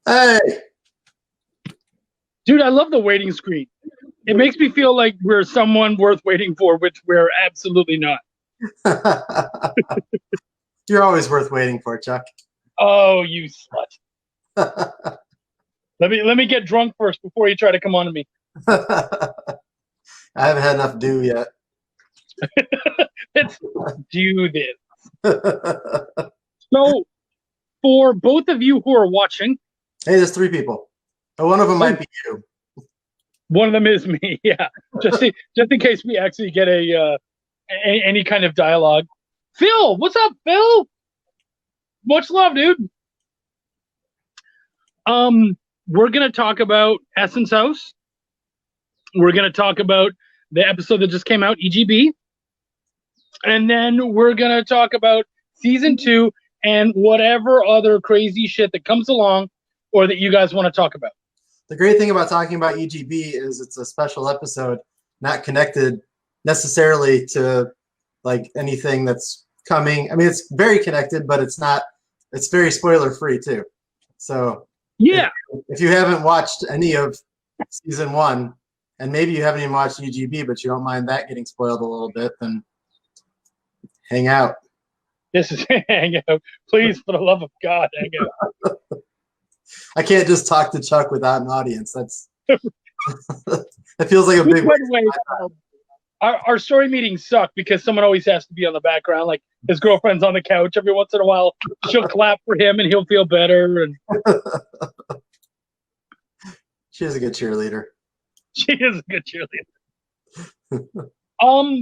Hey. Dude, I love the waiting screen. It makes me feel like we're someone worth waiting for, which we're absolutely not. You're always worth waiting for, Chuck. Oh, you slut. Let me get drunk first before you try to come on to me. I haven't had enough dew yet. Let's do this. So, for both of you who are watching, hey, there's 3 people. But one of them might be you. One of them is me. Yeah, just in case we actually get any kind of dialogue. Phil, what's up, Phil? Much love, dude. We're gonna talk about Essence House. We're gonna talk about the episode that just came out, EGB, and then we're gonna talk about season 2 and whatever other crazy shit that comes along or that you guys want to talk about. The great thing about talking about EGB is it's a special episode, not connected necessarily to like anything that's coming. I mean, it's very connected, but it's not. It's very spoiler free too. So yeah, if you haven't watched any of season 1, and maybe you haven't even watched EGB, but you don't mind that getting spoiled a little bit, then hang out. This is hang out. Please, for the love of God, hang out. I can't just talk to Chuck without an audience. That's it feels like a big. By the way, our story meetings suck because someone always has to be on the background. Like his girlfriend's on the couch every once in a while. She'll clap for him and he'll feel better. And she is a good cheerleader. She is a good cheerleader.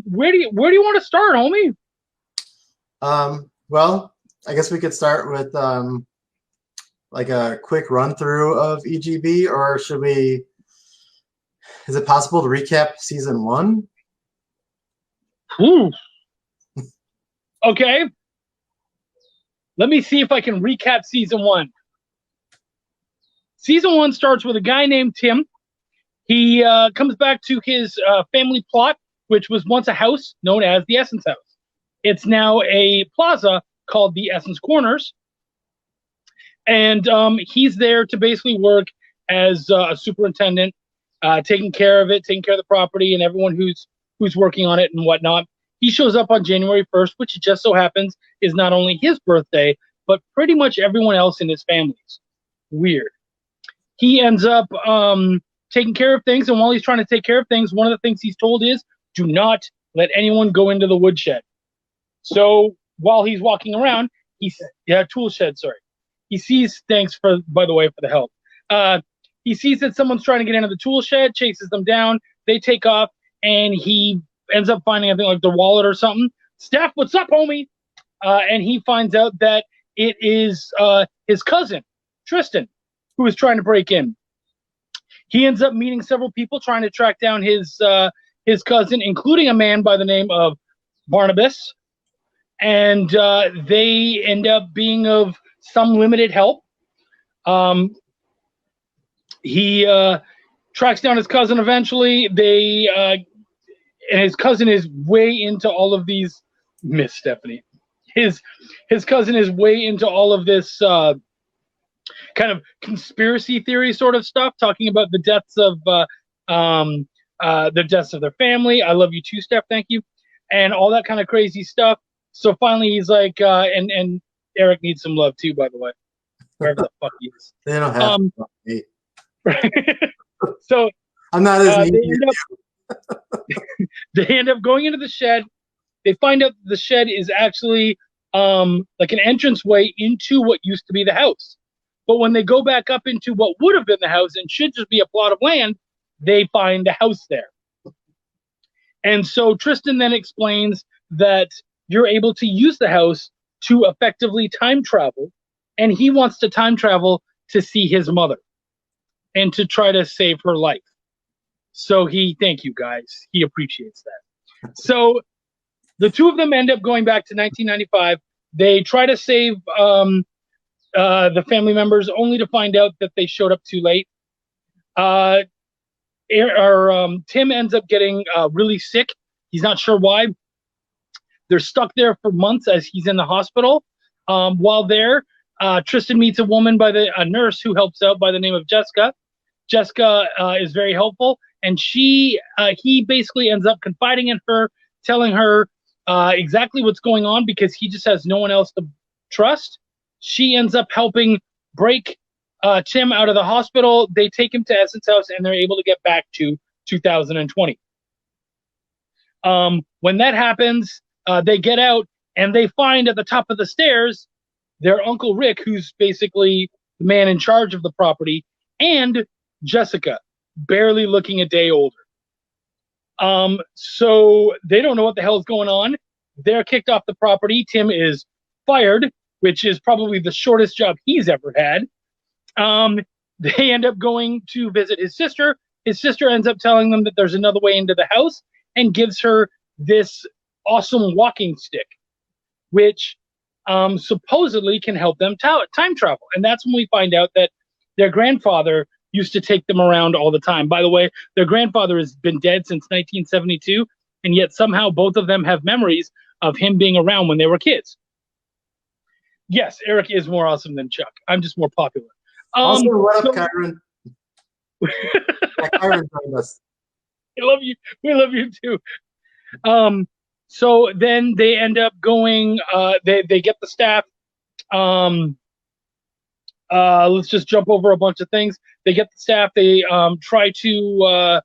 Where do you want to start, homie? Well, I guess we could start with like a quick run through of EGB, or should we? Is it possible to recap season 1? Ooh. Okay. Let me see if I can recap season 1. Season 1 starts with a guy named Tim. He comes back to his family plot, which was once a house known as the Essence House. It's now a plaza called the Essence Corners. And he's there to basically work as a superintendent, taking care of it, taking care of the property and everyone who's working on it and whatnot. He shows up on January 1st, which just so happens is not only his birthday, but pretty much everyone else in his family's. Weird. He ends up taking care of things, and while he's trying to take care of things, one of the things he's told is, do not let anyone go into the woodshed. So while he's walking around, tool shed, sorry. He sees, by the way, for the help. He sees that someone's trying to get into the tool shed, chases them down, they take off, and he ends up finding, I think, like their wallet or something. Steph, what's up, homie? And he finds out that it is his cousin, Tristan, who is trying to break in. He ends up meeting several people trying to track down his cousin, including a man by the name of Barnabas. And they end up being of some limited help. He tracks down his cousin eventually. And his cousin is way into all of these. Miss Stephanie. His cousin is way into all of this kind of conspiracy theory sort of stuff, talking about the deaths of their family. I love you too, Steph. Thank you, and all that kind of crazy stuff. So finally, he's like, and Eric needs some love too, by the way, wherever the fuck he is. They don't have me. So I'm not as they end up going into the shed. They find out the shed is actually like an entranceway into what used to be the house. But when they go back up into what would have been the house and should just be a plot of land, they find a house there. And so Tristan then explains that you're able to use the house to effectively time travel, and he wants to time travel to see his mother and to try to save her life. So thank you guys. He appreciates that. So the two of them end up going back to 1995. They try to save the family members, only to find out that they showed up too late. Tim ends up getting really sick. He's not sure why. They're stuck there for months as he's in the hospital. While there, Tristan meets a nurse who helps out by the name of Jessica. Jessica is very helpful, and he basically ends up confiding in her, telling her exactly what's going on because he just has no one else to trust. She ends up helping break Tim out of the hospital. They take him to Essence House, and they're able to get back to 2020. When that happens, they get out, and they find at the top of the stairs their Uncle Rick, who's basically the man in charge of the property, and Jessica, barely looking a day older. So they don't know what the hell is going on. They're kicked off the property. Tim is fired, which is probably the shortest job he's ever had. They end up going to visit his sister. His sister ends up telling them that there's another way into the house and gives her this awesome walking stick, which supposedly can help them time travel. And that's when we find out that their grandfather used to take them around all the time. By the way, their grandfather has been dead since 1972, and yet somehow both of them have memories of him being around when they were kids. Yes, Eric is more awesome than Chuck. I'm just more popular. Also, what up, Kyron? Kyron joined us. I love you. We love you too. So then they end up going, they get the staff. Let's just jump over a bunch of things. They get the staff. They try to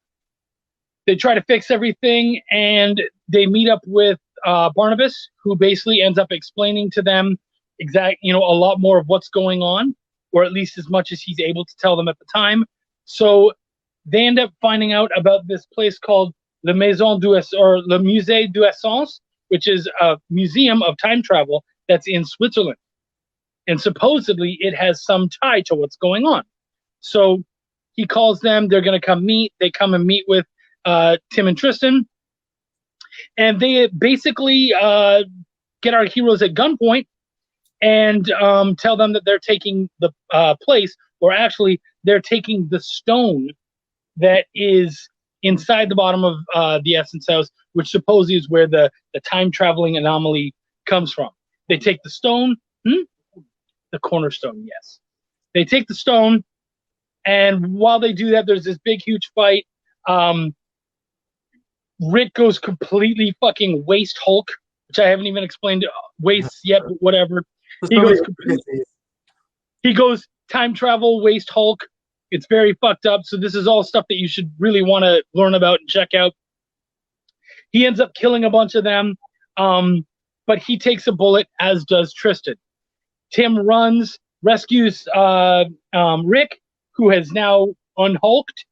fix everything, and they meet up with Barnabas, who basically ends up explaining to them a lot more of what's going on, or at least as much as he's able to tell them at the time. So they end up finding out about this place called Le Musée du Essence, which is a museum of time travel that's in Switzerland. And supposedly it has some tie to what's going on. So he calls them. They're going to come meet. They come and meet with Tim and Tristan. And they basically get our heroes at gunpoint and tell them that they're taking the place, or actually they're taking the stone that is inside the bottom of the Essence House, which supposedly is where the time-traveling anomaly comes from. They take the stone, the cornerstone, yes. They take the stone, and while they do that, there's this big, huge fight. Rick goes completely fucking waste Hulk, which I haven't even explained waste yet, but whatever. He goes time travel, waste Hulk. It's very fucked up. So this is all stuff that you should really want to learn about and check out. He ends up killing a bunch of them, but he takes a bullet, as does Tristan. Tim runs, rescues Rick, who has now unhulked,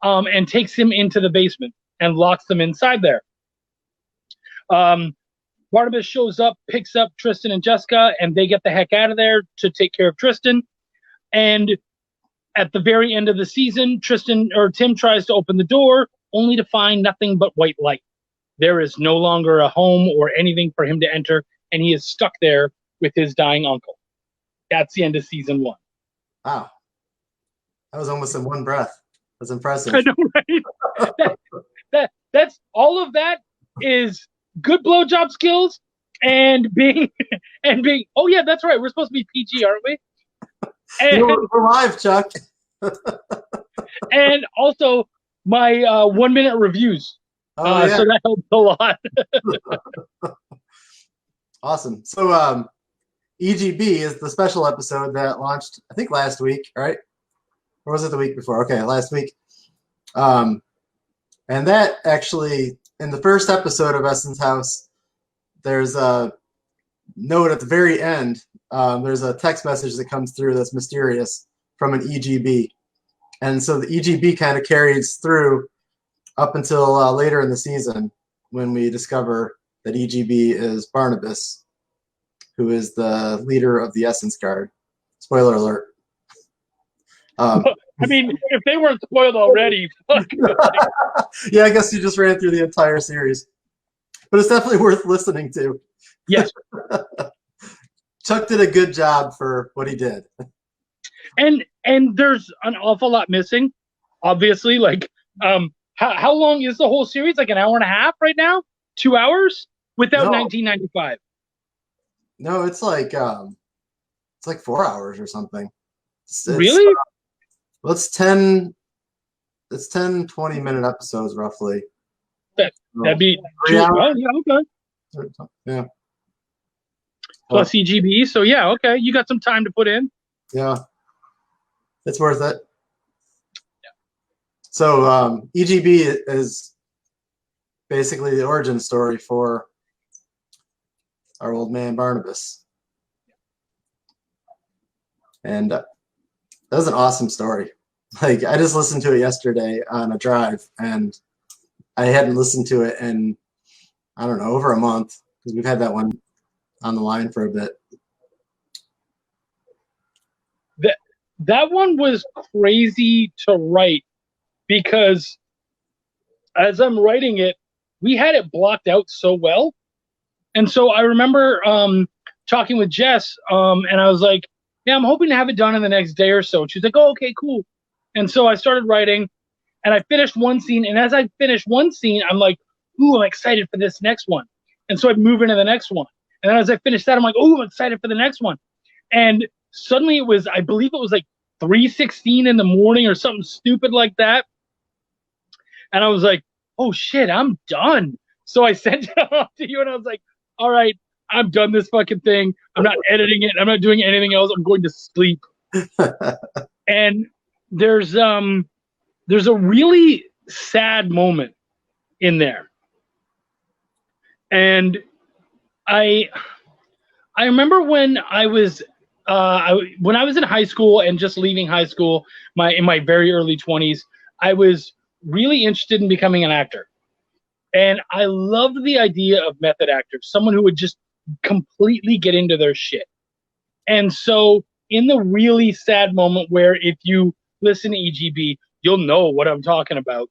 and takes him into the basement and locks them inside there. Barnabas shows up, picks up Tristan and Jessica, and they get the heck out of there to take care of Tristan. And at the very end of the season, Tim tries to open the door, only to find nothing but white light. There is no longer a home or anything for him to enter, and he is stuck there with his dying uncle. That's the end of season 1. Wow. That was almost in one breath. That's impressive. I know, right? That's all of that is good blowjob skills and being oh yeah, that's right. We're supposed to be PG, aren't we? And, we're live, Chuck. And also my 1-minute reviews. Oh, yeah. So that helped a lot. Awesome. So EGB is the special episode that launched, I think, last week, right? Or was it the week before? Okay, last week. And that actually, in the first episode of Essence House, there's a note at the very end. There's a text message that comes through that's mysterious from an EGB. And so the EGB kind of carries through up until later in the season when we discover that EGB is Barnabas, who is the leader of the Essence Guard. Spoiler alert. I mean, if they weren't spoiled already, fuck. Yeah, I guess you just ran through the entire series. But it's definitely worth listening to. Yes. Chuck did a good job for what he did. And there's an awful lot missing, obviously. Like, how long is the whole series? Like an hour and a half right now? 2 hours? Without 1995. No, it's like It's like 4 hours or something. Really? Well, it's 10, 20-minute episodes roughly. That'd be 3 hours. Oh, yeah, okay. Yeah. Plus EGB, so yeah, okay. You got some time to put in. Yeah. It's worth it. Yeah. So EGB is basically the origin story for our old man Barnabas. And that was an awesome story. Like, I just listened to it yesterday on a drive, and I hadn't listened to it in, I don't know, over a month, because we've had that one on the line for a bit. That one was crazy to write, because as I'm writing it, we had it blocked out so well. And so I remember talking with Jess, and I was like, yeah, I'm hoping to have it done in the next day or so. And she's like, oh, okay, cool. And so I started writing, and I finished one scene. And as I finished one scene, I'm like, ooh, I'm excited for this next one. And so I'd move into the next one. And then as I finished that, I'm like, ooh, I'm excited for the next one. And suddenly it was, I believe it was like 3:16 in the morning or something stupid like that. And I was like, oh, shit, I'm done. So I sent it off to you, and I was like, all right, I'm done this fucking thing. I'm not editing it. I'm not doing anything else. I'm going to sleep. And there's a really sad moment in there. And I remember when I was in high school and just leaving high school, in my very early 20s, I was really interested in becoming an actor. And I loved the idea of method actors, someone who would just completely get into their shit. And so in the really sad moment where if you listen to EGB, you'll know what I'm talking about,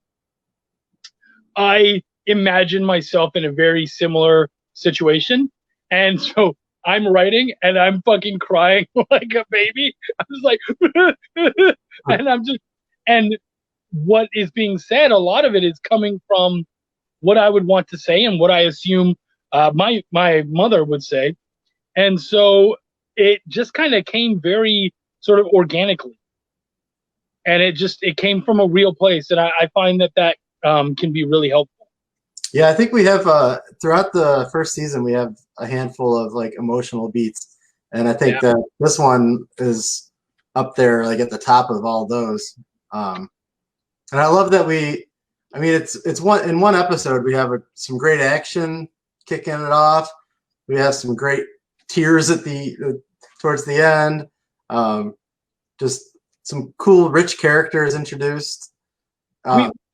I imagine myself in a very similar situation. And so I'm writing and I'm fucking crying like a baby. I was like, and what is being said, a lot of it is coming from what I would want to say and what I assume my mother would say. And so it just kind of came very sort of organically. And it came from a real place. And I find that can be really helpful. Yeah, I think we have, throughout the first season, we have a handful of like emotional beats. And I think that this one is up there, like at the top of all those. And I love that it's in one episode, we have some great action kicking it off. We have some great tears towards the end. Just some cool, rich characters introduced.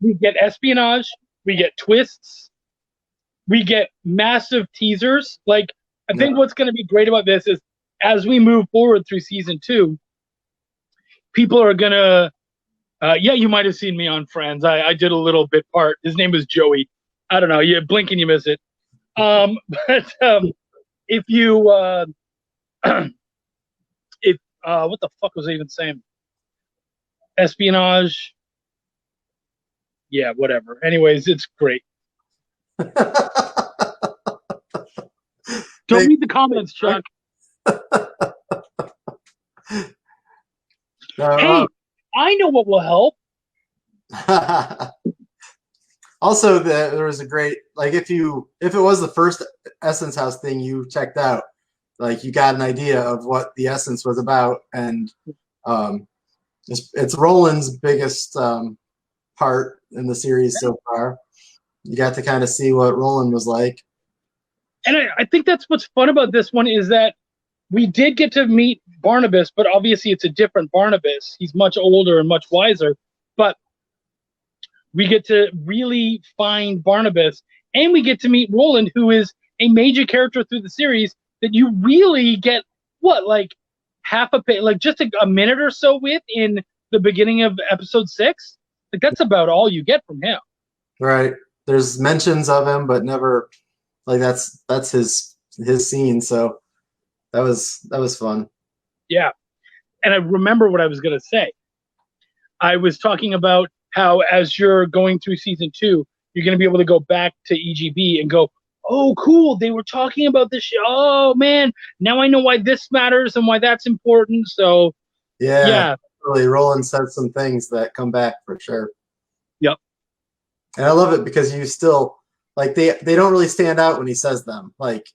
We get espionage. We get twists. We get massive teasers. Like, I think what's going to be great about this is as we move forward through season 2, people are going to, you might have seen me on Friends. I did a little bit part. His name was Joey. I don't know. You blink and you miss it. But if you, what the fuck was I even saying? Espionage. Yeah, whatever. Anyways, it's great. Don't read the comments, Chuck. Hey, I know what will help. Also, there was a great, like, if it was the first Essence House thing you checked out, like, you got an idea of what the Essence was about, and it's Roland's biggest part in the series so far. You got to kind of see what Roland was like. And I think that's what's fun about this one is that we did get to meet Barnabas, but obviously it's a different Barnabas. He's much older and much wiser. But we get to really find Barnabas, and we get to meet Roland, who is a major character through the series that you really get, like half a page, like just a minute or so with in the beginning of episode 6. Like, that's about all you get from him. Right. There's mentions of him, but never, like, that's his scene. So that was fun. Yeah. And I remember what I was going to say. I was talking about how as you're going through season 2, you're going to be able to go back to EGB and go, oh, cool, they were talking about this shit. Oh man, now I know why this matters and why that's important. So Yeah, yeah, really. Roland said some things that come back for sure. yep. And I love it because you still like they don't really stand out when he says them. Like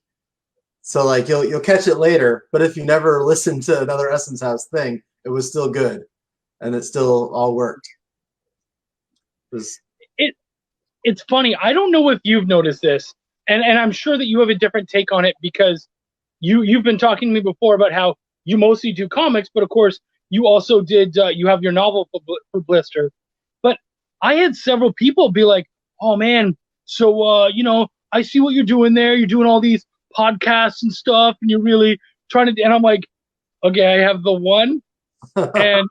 so like you'll catch it later, but if you never listened to another Essence House thing, it was still good and it still all worked. It's funny. I don't know if you've noticed this, and I'm sure that you have a different take on it because you've been talking to me before about how you mostly do comics, but of course you also did you have your novel for Blister. But I had several people be like, "Oh man, so I see what you're doing there. You're doing all these podcasts and stuff, and you're really trying to." And I'm like, "Okay, I have the one, and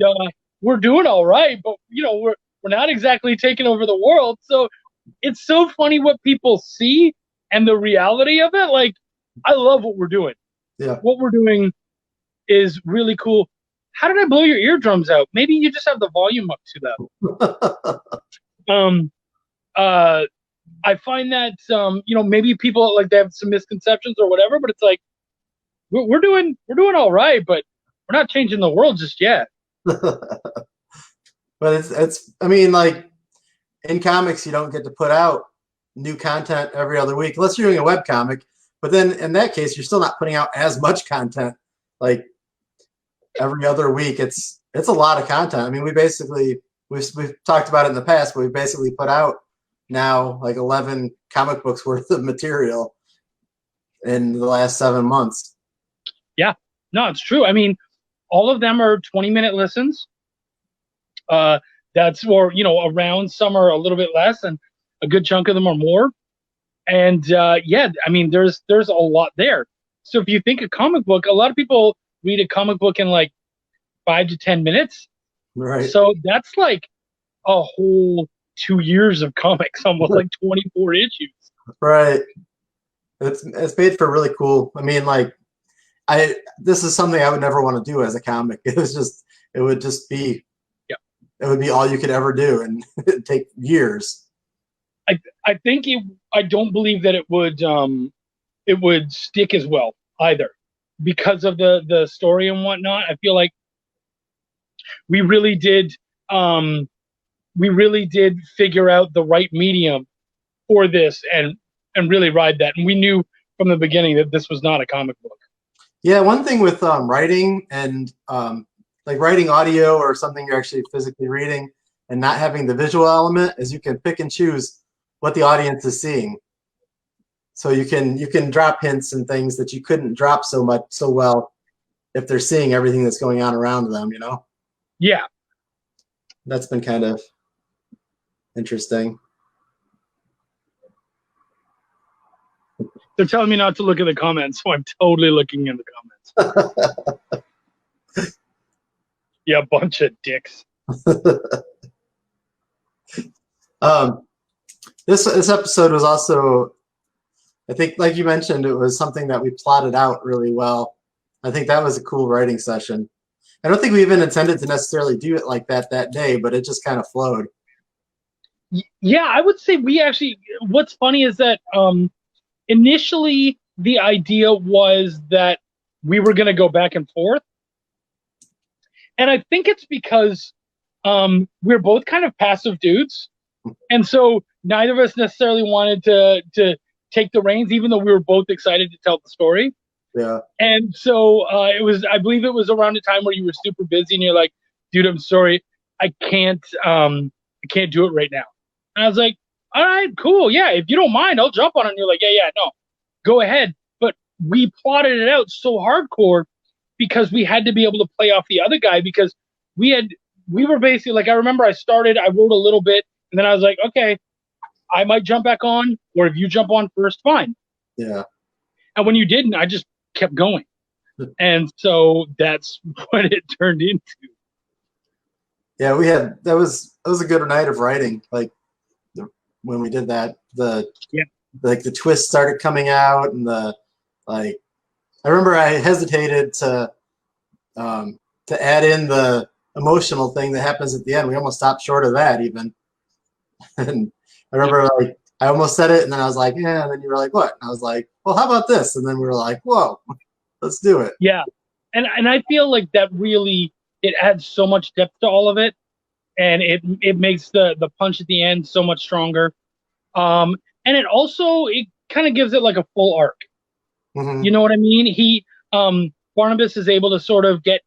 we're doing all right, but we're not exactly taking over the world." So it's so funny what people see and the reality of it. Like, I love what we're doing. Yeah. What we're doing is really cool. How did I blow your eardrums out? Maybe you just have the volume up too loud. I find that maybe people like they have some misconceptions or whatever, but it's like we're doing all right, but we're not changing the world just yet. But it's I mean, like in comics you don't get to put out new content every other week unless you're doing a web comic, but then in that case you're still not putting out as much content like every other week. It's a lot of content. I mean, we've talked about it in the past, but we basically put out now like 11 comic books worth of material in the last 7 months. Yeah, no, it's true. I mean, all of them are 20-minute listens. That's around, some are a little bit less, and a good chunk of them are more. And yeah, I mean, there's a lot there. So if you think a comic book, a lot of people read a comic book in like 5 to 10 minutes. Right. So that's like a whole 2 years of comics, almost like 24 issues. Right. It's made for really cool. I mean, like this is something I would never want to do as a comic. It would just be it would be all you could ever do, and it'd take years. I think I don't believe that it would stick as well either because of the story and whatnot. I feel like we really did figure out the right medium for this and really ride that. And we knew from the beginning that this was not a comic book. Yeah, one thing with writing and like writing audio or something you're actually physically reading and not having the visual element is you can pick and choose what the audience is seeing. So you can drop hints and things that you couldn't drop so well if they're seeing everything that's going on around them, Yeah. That's been kind of interesting. They're telling me not to look at the comments, so I'm totally looking in the comments. Yeah, bunch of dicks. This episode was also, I think, like you mentioned, it was something that we plotted out really well. I think that was a cool writing session. I don't think we even intended to necessarily do it like that day, but it just kind of flowed. Yeah, I would say we actually. What's funny is that initially the idea was that we were going to go back and forth, and I think it's because we're both kind of passive dudes, and so neither of us necessarily wanted to take the reins, even though we were both excited to tell the story. Yeah. And so I believe it was around the time where you were super busy and you're like, dude, I'm sorry, I can't do it right now. And I was like, all right, cool. Yeah, if you don't mind, I'll jump on it. And you're like, yeah, no, go ahead. But we plotted it out so hardcore because we had to be able to play off the other guy because we were basically like, I remember I wrote a little bit and then I was like, okay, I might jump back on, or if you jump on first, fine. Yeah. And when you didn't, I just kept going. And so that's what it turned into. Yeah, that was a good night of writing. Like when we did that, the twist started coming out, and I remember I hesitated to add in the emotional thing that happens at the end. We almost stopped short of that even. And I remember like I almost said it, and then I was like, yeah. And then you were like, what? And I was like, well, how about this? And then we were like, whoa, let's do it. Yeah, and I feel like that really it adds so much depth to all of it, and it makes the punch at the end so much stronger. And it kind of gives it like a full arc. Mm-hmm. You know what I mean? Barnabas is able to sort of get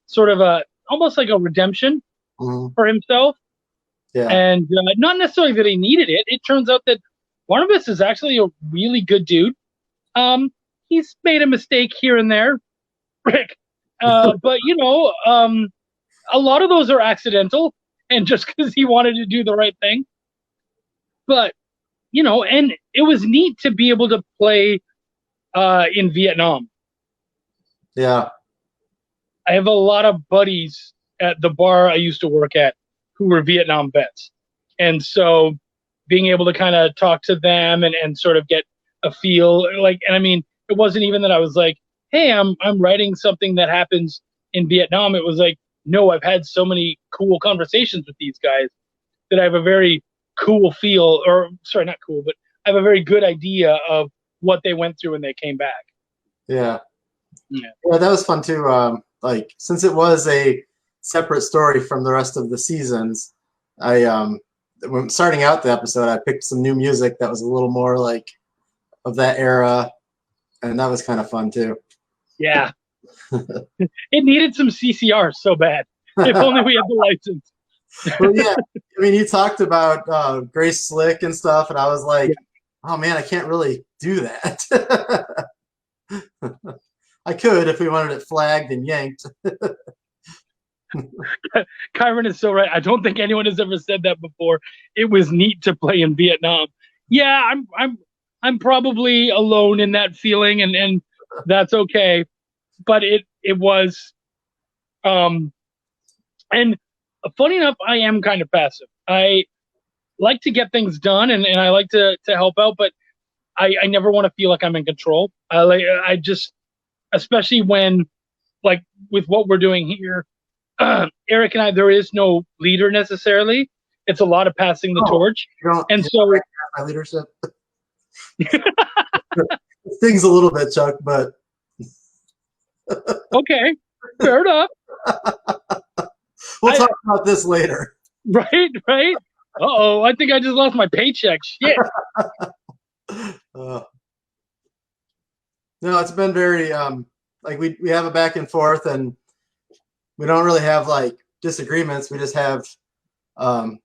sort of a almost like a redemption for himself. Yeah. And not necessarily that he needed it. It turns out that Barnabas is actually a really good dude. He's made a mistake here and there, Rick. But a lot of those are accidental, and just because he wanted to do the right thing. But and it was neat to be able to play in Vietnam. Yeah. I have a lot of buddies at the bar I used to work at who were Vietnam vets. And so being able to kind of talk to them and sort of get a feel and I mean, it wasn't even that I was like, hey, I'm writing something that happens in Vietnam. It was like, no, I've had so many cool conversations with these guys that I have a very cool feel, or sorry, not cool, but I have a very good idea of what they went through when they came back. Yeah, that was fun too. Since it was a separate story from the rest of the seasons, when starting out the episode, I picked some new music that was a little more like of that era, and that was kind of fun too. Yeah, it needed some CCR so bad. If only we had the license. Well, yeah, I mean, you talked about Grace Slick and stuff, and I was like, oh man, I can't really do that. I could if we wanted it flagged and yanked. Kyron is so right. I don't think anyone has ever said that before. It was neat to play in Vietnam. Yeah, I'm probably alone in that feeling, and that's okay. But it was, and funny enough, I am kind of passive. I like to get things done, and I like to help out, but I never want to feel like I'm in control. I just, especially when, like with what we're doing here, Eric and I, there is no leader necessarily. It's a lot of passing the torch, and so my leadership. Things a little bit, Chuck, but okay, fair enough. We'll talk about this later. Right. Uh-oh, I think I just lost my paycheck. Shit. No, it's been very we have a back and forth, and we don't really have like disagreements. We just have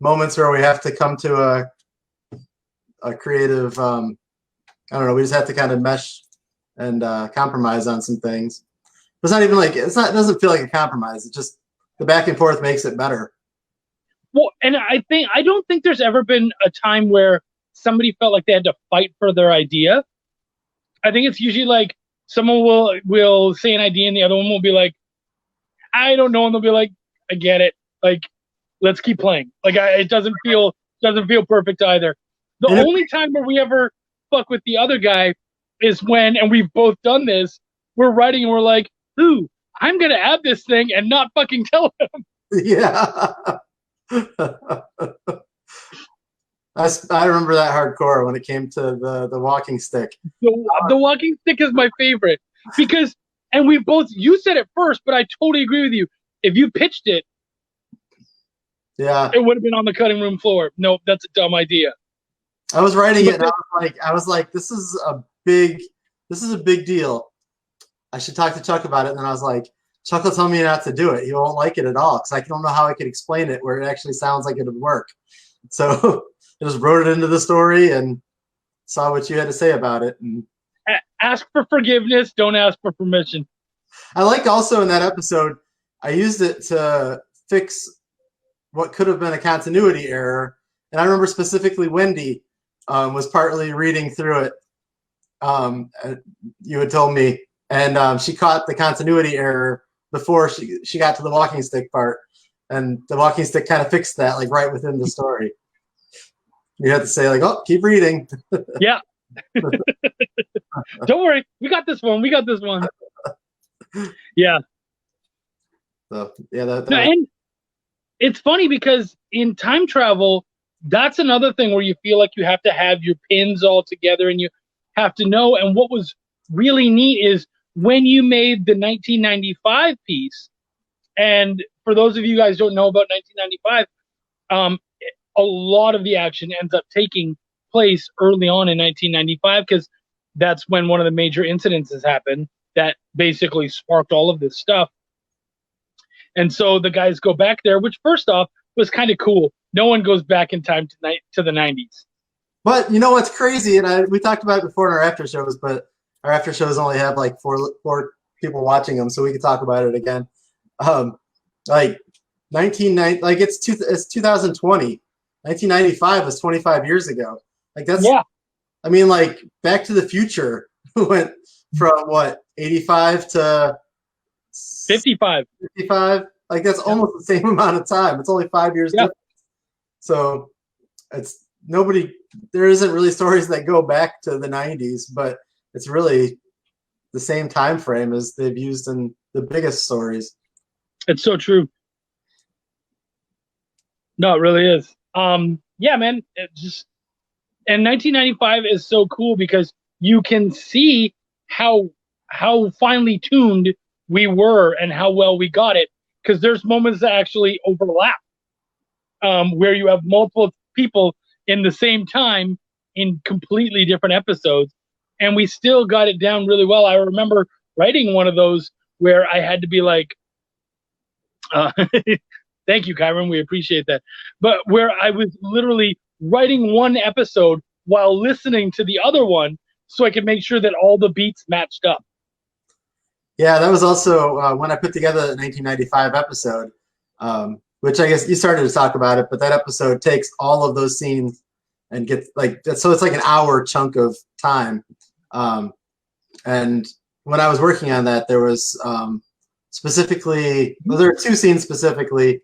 moments where we have to come to a creative I don't know, we just have to kind of mesh and compromise on some things. It's not even like it doesn't feel like a compromise. It's just the back and forth makes it better. Well, and I don't think there's ever been a time where somebody felt like they had to fight for their idea. I think it's usually like someone will say an idea and the other one will be like, I don't know, and they'll be like, I get it. Like, let's keep playing. Like, it doesn't feel perfect either. The only time where we ever fuck with the other guy is when, and we've both done this, we're writing and we're like, ooh, I'm gonna add this thing and not fucking tell him. Yeah. I remember that hardcore when it came to the walking stick. The walking stick is my favorite because, and you said it first, but I totally agree with you. If you pitched it, yeah, it would have been on the cutting room floor. Nope, that's a dumb idea. I was writing it, and I was like, this is a big deal. I should talk to Chuck about it. And then I was like, Chuck will tell me not to do it. He won't like it at all because I don't know how I could explain it where it actually sounds like it would work. So I just wrote it into the story and saw what you had to say about it. And ask for forgiveness. Don't ask for permission. I like also in that episode, I used it to fix what could have been a continuity error. And I remember specifically Wendy was partly reading through it. You had told me, and she caught the continuity error before she got to the walking stick part, and the walking stick kind of fixed that like right within the story. You have to say like, "Oh, keep reading." Yeah. Don't worry, we got this one. Yeah. So yeah, and it's funny because in time travel, that's another thing where you feel like you have to have your pins all together and you have to know. And what was really neat is when you made the 1995 piece, and for those of you guys who don't know about 1995, a lot of the action ends up taking place early on in 1995 because that's when one of the major incidences happened that basically sparked all of this stuff. And so the guys go back there, which first off was kind of cool. No one goes back in time to the 90s. But you know what's crazy, and we talked about it before in our after shows, but our after shows only have like four people watching them, so we could talk about it again. Like 1990, like it's 2020. 1995 was 25 years ago. Like that's, yeah. I mean, like Back to the Future went from what 85 to 55. 55. Like that's almost the same amount of time. It's only 5 years difference. So it's nobody. There isn't really stories that go back to the 90s, but it's really the same time frame as they've used in the biggest stories. It's so true. No, it really is. Yeah, man. It just, and 1995 is so cool because you can see how finely tuned we were and how well we got it. Because there's moments that actually overlap, where you have multiple people in the same time in completely different episodes, and we still got it down really well. I remember writing one of those where I had to be like, thank you, Kyron, we appreciate that. But where I was literally writing one episode while listening to the other one so I could make sure that all the beats matched up. Yeah, that was also when I put together the 1995 episode, which I guess you started to talk about it, but that episode takes all of those scenes and gets like, so it's like an hour chunk of time. And when I was working on that, there was specifically, well, there were two scenes specifically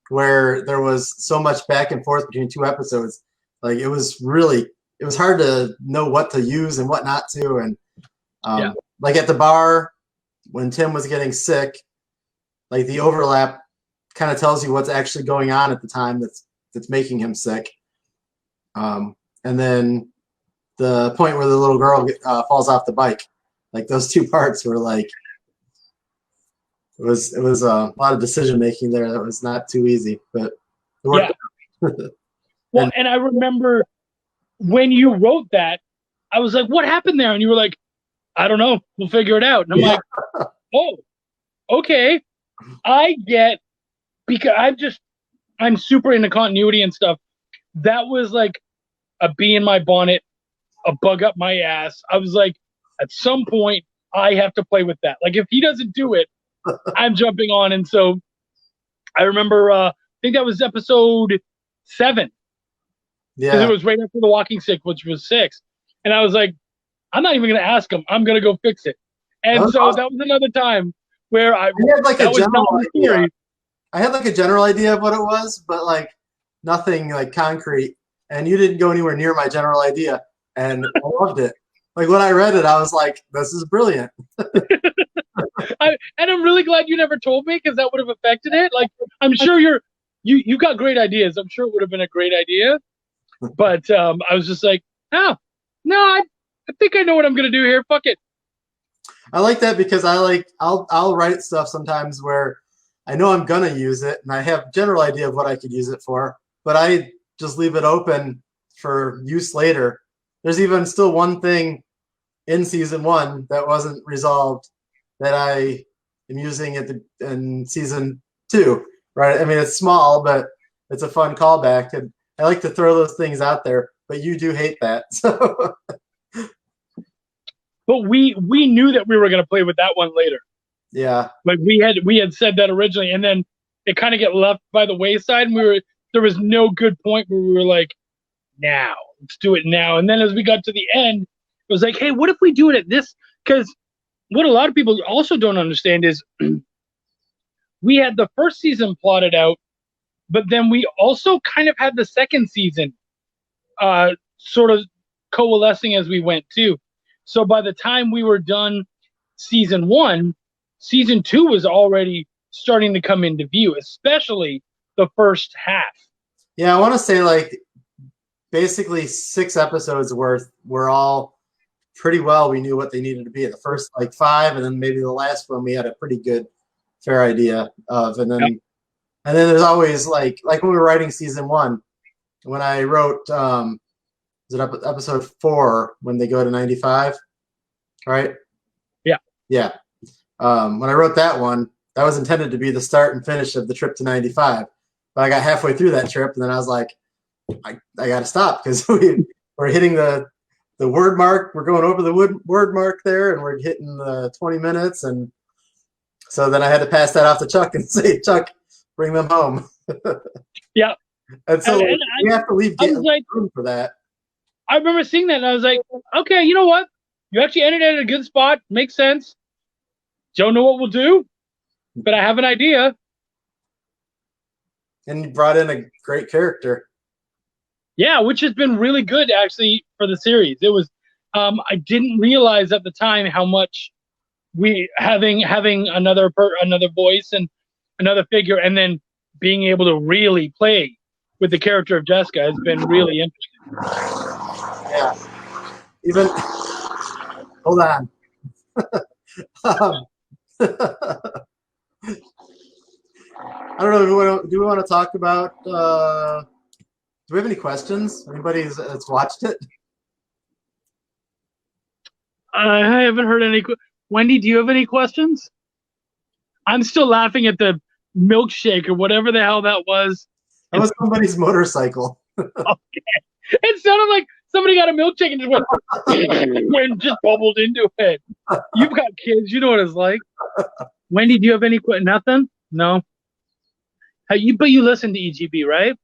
where there was so much back and forth between two episodes. Like it was hard to know what to use and what not to. And like at the bar, when Tim was getting sick, like the overlap kind of tells you what's actually going on at the time that's making him sick. And then the point where the little girl falls off the bike, like those two parts were like, it was a lot of decision making there that was not too easy, but it worked. Yeah. Well, and I remember when you wrote that, I was like, what happened there? And you were like, I don't know. We'll figure it out. And I'm like, oh, okay. I get, because I'm super into continuity and stuff. That was like a bee in my bonnet, a bug up my ass. I was like, at some point, I have to play with that. Like, if he doesn't do it, I'm jumping on. And so I remember, I think that was episode 7. Yeah. Because it was right after the walking stick, which was 6. And I was like, I'm not even going to ask him. I'm going to go fix it. And so that was another time where I had like a general idea. Story. I had like a general idea of what it was, but like nothing like concrete. And you didn't go anywhere near my general idea. And I loved it. Like when I read it, I was like, this is brilliant. And I'm really glad you never told me because that would have affected it. Like, I'm sure you got great ideas. I'm sure it would have been a great idea. But I was just like, oh, no, I think I know what I'm going to do here. Fuck it. I like that because I'll write stuff sometimes where I know I'm going to use it and I have general idea of what I could use it for, but I just leave it open for use later. There's even still one thing in season 1 that wasn't resolved that I am using in season 2, right? I mean, it's small, but it's a fun callback, and I like to throw those things out there, but you do hate that. So. But we knew that we were going to play with that one later. Yeah. Like we had said that originally, and then it kind of get left by the wayside, and there was no good point where we were like, now, let's do it now. And then as we got to the end, it was like, hey, what if we do it at this? Because what a lot of people also don't understand is we had the first season plotted out, but then we also kind of had the second season sort of coalescing as we went too. So by the time we were done season 1, season 2 was already starting to come into view, especially the first half. Yeah, I want to say like basically 6 episodes worth were all pretty well. We knew what they needed to be. The first like 5, and then maybe the last one we had a pretty good, fair idea of. And then there's always like when we were writing season 1, when I wrote is it episode 4 when they go to 95, right? Yeah. When I wrote that one, that was intended to be the start and finish of the trip to 95. But I got halfway through that trip, and then I was like, I got to stop because we're hitting the word mark. We're going over the word mark there, and we're hitting the 20 minutes. And so then I had to pass that off to Chuck and say, Chuck, bring them home. Yeah. And so we have to leave room for that. I remember seeing that, and I was like, okay, you know what? You actually ended at a good spot. Makes sense. Don't know what we'll do, but I have an idea. And you brought in a great character. Yeah, which has been really good, actually, for the series. It was, I didn't realize at the time how much we having another voice and another figure, and then being able to really play with the character of Jessica has been really interesting. Yeah. Even hold on. I don't know. Do we want to talk about? Do we have any questions? Anybody that's watched it? I haven't heard any. Wendy, do you have any questions? I'm still laughing at the milkshake or whatever the hell that was. That was somebody's motorcycle. Okay. It sounded like somebody got a milkshake and just went and just bubbled into it. You've got kids, you know what it's like. Wendy, do you have any nothing? No. But you listen to EGB, right?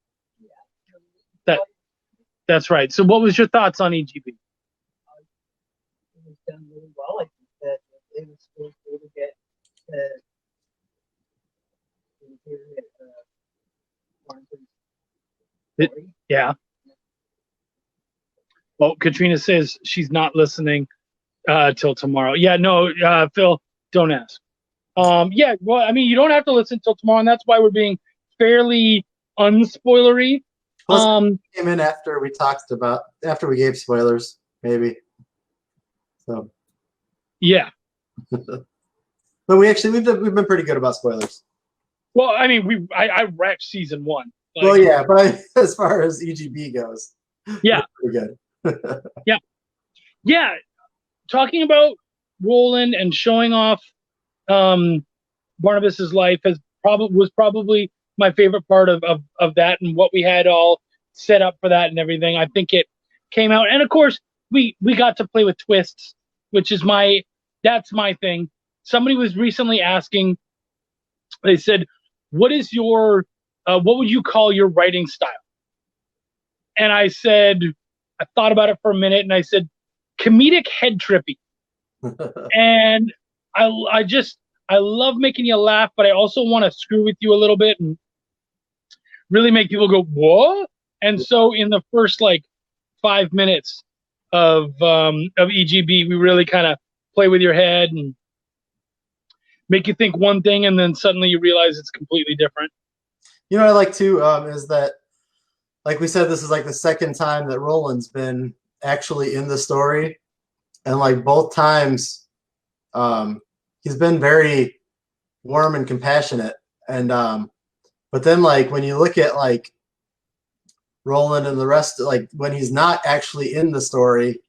That's right. So what was your thoughts on EGB? It was done really well. I think that it was really cool to get to hear it. Yeah. Well, Katrina says she's not listening till tomorrow. Yeah, no, Phil, don't ask. Yeah, well, I mean, you don't have to listen till tomorrow, and that's why we're being fairly unspoilery. Plus, came in after we gave spoilers, maybe. So. Yeah. But we've been pretty good about spoilers. Well, I mean, I wrecked season 1. Like, well, yeah, but as far as EGB goes, yeah, pretty good. Yeah. Talking about Roland and showing off Barnabas's life was probably my favorite part of that, and what we had all set up for that and everything. I think it came out, and of course we got to play with twists, which is that's my thing. Somebody was recently asking, they said, what is your what would you call your writing style? And I said, I thought about it for a minute, and I said, comedic head trippy. And I love making you laugh, but I also want to screw with you a little bit and really make people go, what? And so in the first 5 minutes of EGB, we really kind of play with your head and make you think one thing, and then suddenly you realize it's completely different. You know what I like too is that, like we said, this is the second time that Roland's been actually in the story, and both times he's been very warm and compassionate, and but then when you look at Roland and the rest, when he's not actually in the story,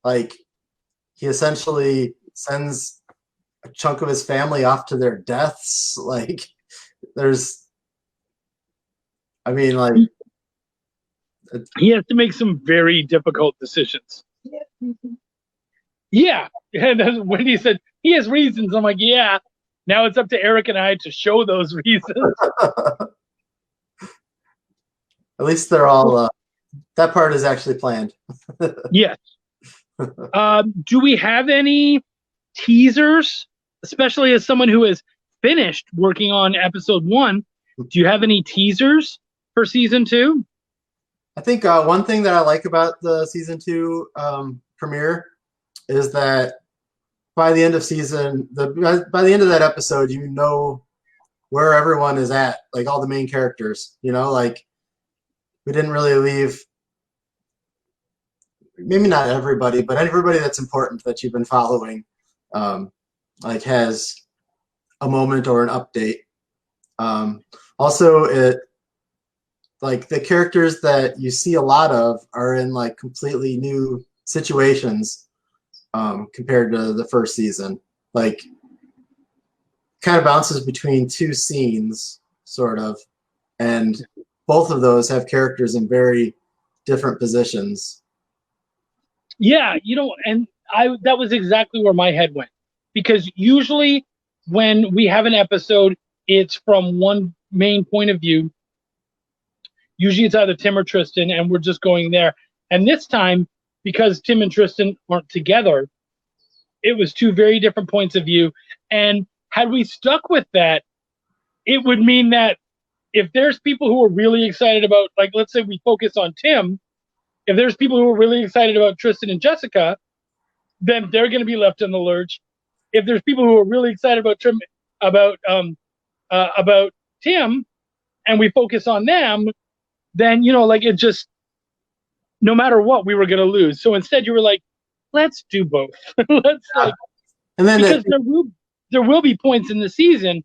he essentially sends a chunk of his family off to their deaths. He has to make some very difficult decisions. Yeah. And when he said he has reasons, I'm like, yeah. Now it's up to Eric and I to show those reasons. At least they're all that part is actually planned. Yes. Do we have any teasers, especially as someone who has finished working on episode 1? Do you have any teasers for season 2? I think one thing that I like about the season 2 premiere is that by the end of by the end of that episode, you know where everyone is at, all the main characters. We didn't really leave maybe not everybody, but everybody that's important that you've been following, like has a moment or an update. Also, it like the characters that you see a lot of are in like completely new situations compared to the first season. Like, kind of bounces between two scenes, sort of, and both of those have characters in very different positions. Yeah, and that was exactly where my head went, because usually when we have an episode, it's from one main point of view. Usually it's either Tim or Tristan, and we're just going there. And this time, because Tim and Tristan aren't together, it was two very different points of view. And had we stuck with that, it would mean that if there's people who are really excited about, like, let's say we focus on Tim, if there's people who are really excited about Tristan and Jessica, then they're going to be left in the lurch. If there's people who are really excited about Tim, and we focus on them, then like it just, no matter what, we were going to lose. So instead, you were like, let's do both. Let's And then because there will be points in the season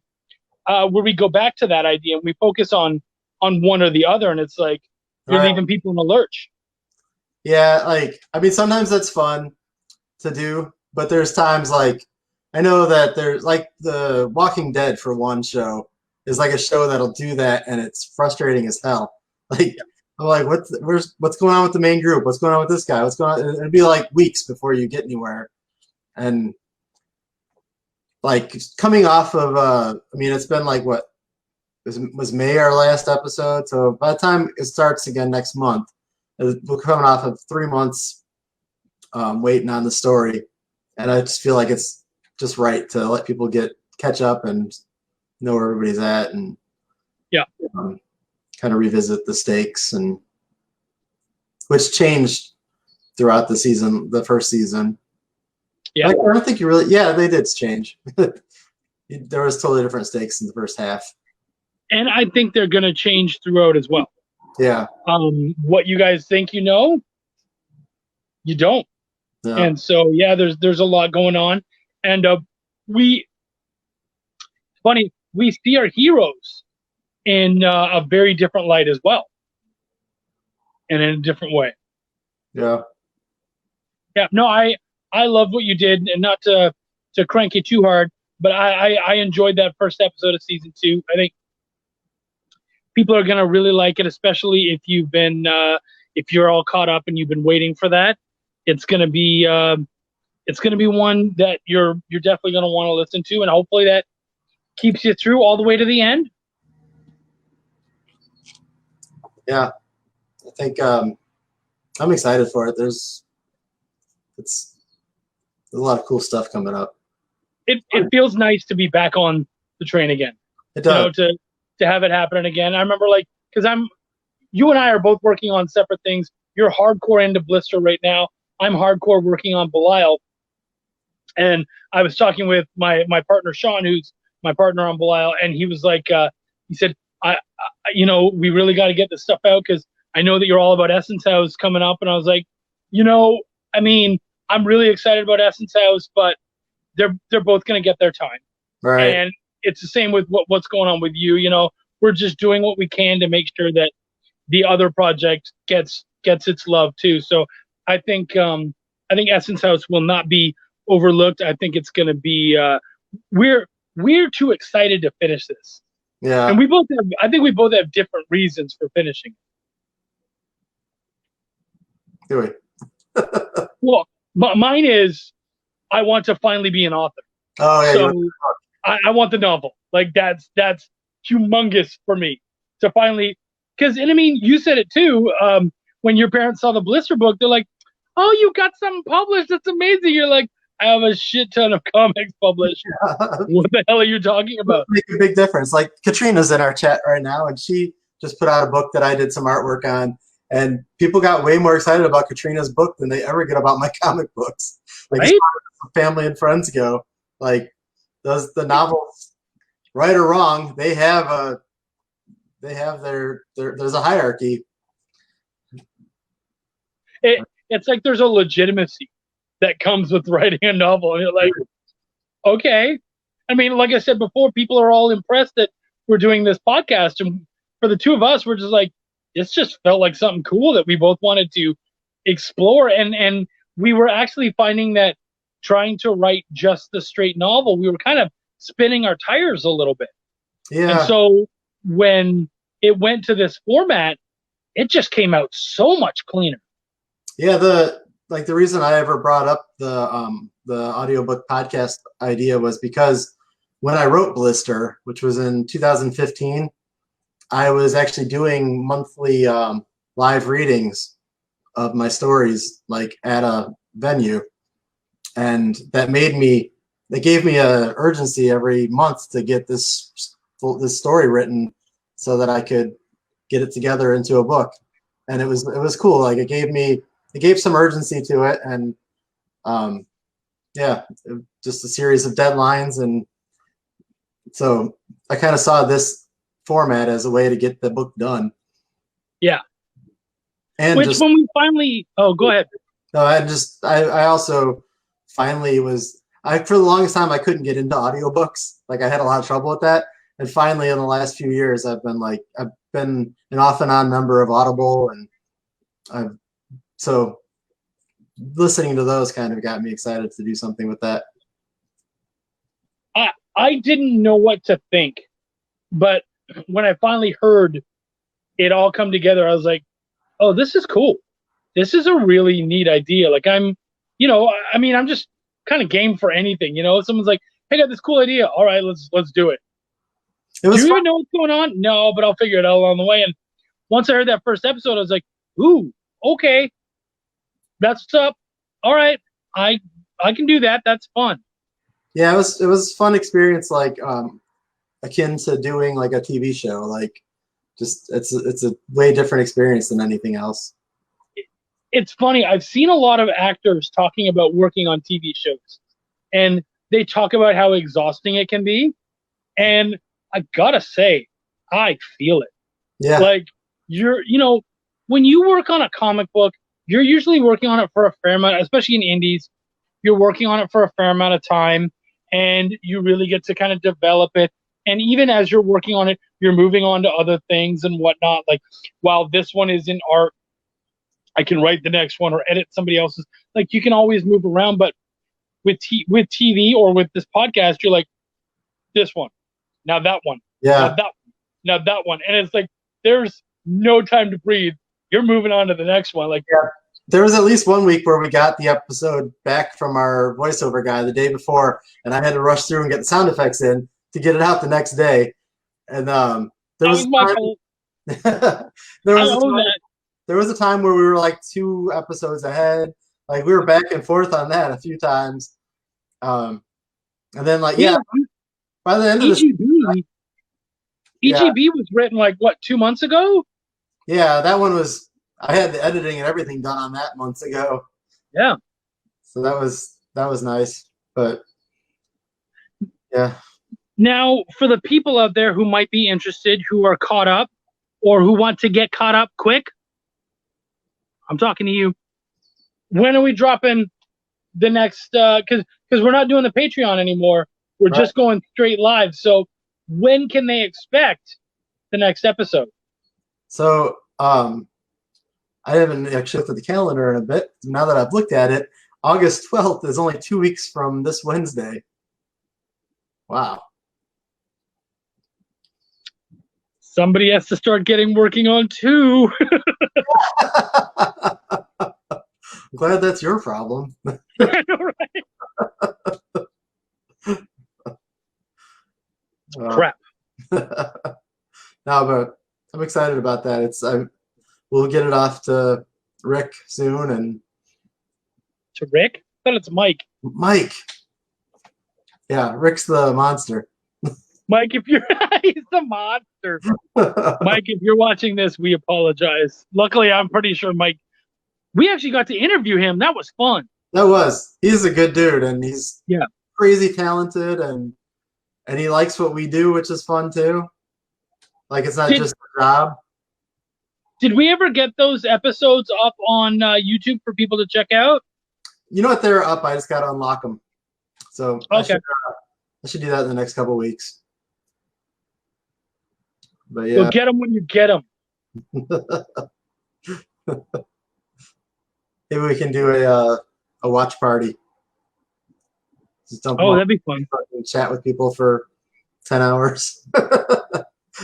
where we go back to that idea and we focus on one or the other, and it's like you're leaving people in the lurch. Yeah, like, I mean, sometimes that's fun to do, but there's times like, I know that there's like The Walking Dead, for one show, is like a show that'll do that, and it's frustrating as hell. Like, I'm like, what's going on with the main group? What's going on with this guy? What's going on? It'd be like weeks before you get anywhere. And like coming off of, I mean, it's been like what was May our last episode, so by the time it starts again next month, we're coming off of 3 months waiting on the story, and I just feel like it's just right to let people catch up and know where everybody's at, and kind of revisit the stakes, and which changed throughout the season, the first season. Yeah, I don't think you really. Yeah, they did change. There was totally different stakes in the first half, and I think they're going to change throughout as well. Yeah. What you guys think you know, you don't. Yeah. And so, yeah, there's a lot going on, and we see our heroes in a very different light as well, and in a different way. Yeah. Yeah. No, I love what you did, and not to crank you too hard, but I enjoyed that first episode of season 2. I think people are gonna really like it, especially if you've been if you're all caught up and you've been waiting for that. It's gonna be one that you're definitely gonna want to listen to, and hopefully that keeps you through all the way to the end. Yeah, I think I'm excited for it. There's a lot of cool stuff coming up. It feels nice to be back on the train again. It does. To have it happen again. I remember, like, because you and I are both working on separate things. You're hardcore into Blister right now. I'm hardcore working on Belial. And I was talking with my partner Sean, who's my partner on Belial, and he was like, he said, I we really got to get this stuff out, because I know that you're all about Essence House coming up. And I was like, I mean, I'm really excited about Essence House, but they're both going to get their time. Right. And it's the same with what's going on with you. We're just doing what we can to make sure that the other project gets its love too. So I think Essence House will not be overlooked. I think it's going to be we're too excited to finish this. Yeah. And I think we both have different reasons for finishing. Do we? Well, mine is I want to finally be an author. Oh yeah. So I want the novel. Like that's humongous for me to finally, because, and I mean, you said it too. When your parents saw the Blister book, they're like, "Oh, you got something published? That's amazing!" You're like, "I have a shit ton of comics published. What the hell are you talking about?" Make a big difference. Like Katrina's in our chat right now, and she just put out a book that I did some artwork on, and people got way more excited about Katrina's book than they ever get about my comic books. Like, right? As far as family and friends go, like, does the novels, right or wrong, they have their there's a hierarchy. it's like there's a legitimacy that comes with writing a novel, and you're like, okay. I mean, like I said before, people are all impressed that we're doing this podcast, and for the two of us, we're just like, this just felt like something cool that we both wanted to explore, and we were actually finding that trying to write just the straight novel, we were kind of spinning our tires a little bit. Yeah. And so when it went to this format, it just came out so much cleaner. Yeah, the reason I ever brought up the audiobook podcast idea was because when I wrote Blister, which was in 2015, I was actually doing monthly live readings of my stories, like at a venue, and that gave me a urgency every month to get this story written so that I could get it together into a book. And it was cool. Like it gave some urgency to it, and just a series of deadlines. And so I kind of saw this format as a way to get the book done. Yeah. And when we finally, go ahead. No, I also finally for the longest time I couldn't get into audiobooks. Like I had a lot of trouble with that. And finally in the last few years I've been an off and on member of Audible, and so listening to those kind of got me excited to do something with that. I didn't know what to think, but when I finally heard it all come together, I was like, oh, this is cool. This is a really neat idea. Like I'm just kind of game for anything, someone's like, hey, I got this cool idea. All right, let's do it. Do you even know what's going on? No, but I'll figure it out along the way. And once I heard that first episode, I was like, ooh, okay. That's what's up. All right. I can do that. That's fun. Yeah, it was a fun experience, like akin to doing like a TV show. Like just it's a way different experience than anything else. It's funny. I've seen a lot of actors talking about working on TV shows, and they talk about how exhausting it can be. And I gotta say, I feel it. Yeah. Like when you work on a comic book, you're usually working on it for a fair amount, especially in indies. You're working on it for a fair amount of time, and you really get to kind of develop it. And even as you're working on it, you're moving on to other things and whatnot. Like, while this one is in art, I can write the next one or edit somebody else's. Like, you can always move around. But with TV or with this podcast, you're like, this one, now that one, yeah, now that one. And it's like, there's no time to breathe. You're moving on to the next one. Like, yeah. There was at least one week where we got the episode back from our voiceover guy the day before, and I had to rush through and get the sound effects in to get it out the next day. And there was a time where we were like 2 episodes ahead. Like we were back and forth on that a few times. And then by the end of EGB, EGB was written like what, 2 months ago? Yeah, that one was. I had the editing and everything done on that months ago. Yeah. So that was nice, but yeah. Now, for the people out there who might be interested, who are caught up, or who want to get caught up quick, I'm talking to you. When are we dropping the next? Because we're not doing the Patreon anymore. We're just going straight live. So when can they expect the next episode? So I haven't actually looked at the calendar in a bit. Now that I've looked at it, August 12th is only 2 weeks from this Wednesday. Wow. Somebody has to start working on 2. I'm glad that's your problem. I know, right? Crap. No, but I'm excited about that. We'll get it off to Rick soon, and to Rick? I thought it's Mike. Mike. Yeah, Rick's the monster. Mike, if you're he's the monster. Mike, if you're watching this, we apologize. Luckily, I'm pretty sure Mike. We actually got to interview him. That was fun. He's a good dude, and he's crazy talented, and he likes what we do, which is fun too. Like it's not just a job. Did we ever get those episodes up on YouTube for people to check out? You know what? They're up. I just got to unlock them. So Okay. I should do that in the next couple weeks. But yeah. You'll get them when you get them. Maybe we can do a watch party. Just dump Oh, that'd be fun. and chat with people for 10 hours.